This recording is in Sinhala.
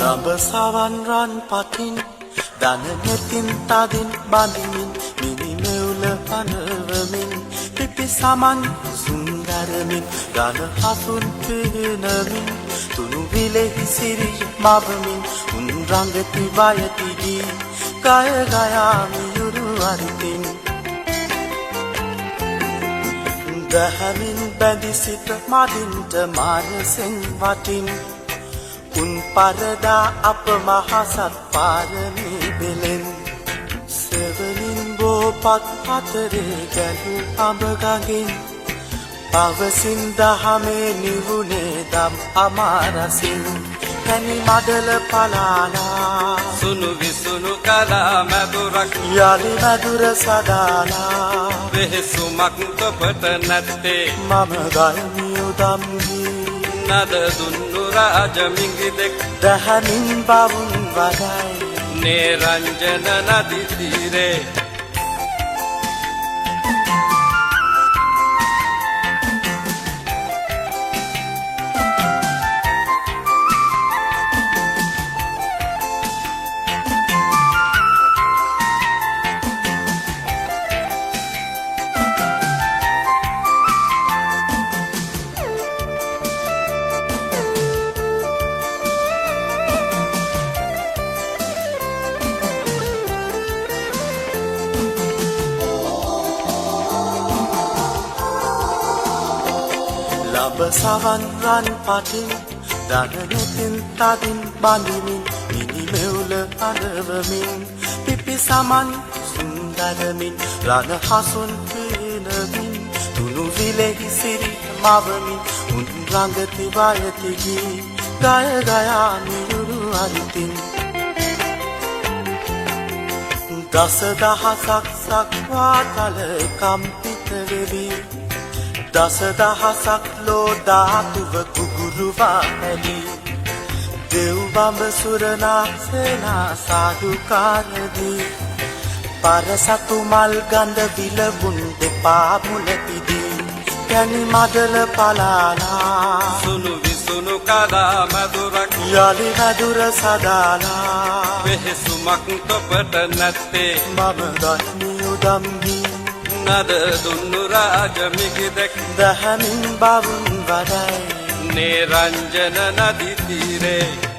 ළඹ සවන් රන් පතින් දන නෙතින් තදින් බඳිමින් මිනිමෙවුල පනවමින් පිපි සමන් සුන්දරමින් ගන හසුන් පිනමින් තුනු විලෙහි සිරිය මවමින් උන් රංගති වයතිදී ගය ගයා මියුරු අරිතින් දහමින් බැඳි සිට මදින්ට මානසෙන් වටින් උන් පරදා අප මහසත් පාරමී බෙලෙන් සෙවලින් බෝපත් අතරේ ගැලු අඹගගෙන් පවසින් දහමේ නිවුනේ දම් අමාරසින් පැණි මඩල පලාලා සුණු විසුණු කලා මැදුරක් යලි මැදුර සදාලා වෙහෙසුමක් තොපට නැත්තේ මම ගයමි උදම්හි නද දුන්නු රාජ මිඟිදෙක් දහමින් බවුන් වදයි නිරංජන නදි තීරේ ළඹ සවන් රන් පටින් දන නෙතින් තදින් බඳිමින් මිනිමෙවුල පනවමින් පිපි සමන් සුන්දරමින් රණ හසුන් පිනමින් තුනු විලෙහි සිරිය මවමින් උන් රංගති වයතිගී ගය ගයා මියුරු අරිතින් දස දහසක් සක්වා තල කම්පිත වෙවි දස දහසක් ලෝ ධාතුව කුගුරුවා ඇලි දෙව් බඹ සුරනා සේනා සාදුකාරදී පරසතු මල් ගඳ විලවුන් දෙපා මුලපිදී පැණි මඩල පලාලා සුණු විසුණු කලා මැදුරක් යලි මැදුර සදාලා වෙහෙසුමක් තොපට නැත්තේ මම ගයමි උදම්හි නද දුන්නු රාජ මිඟිදෙක් දහමින් බවුන් වදයි නිරංජන නදි තීරේ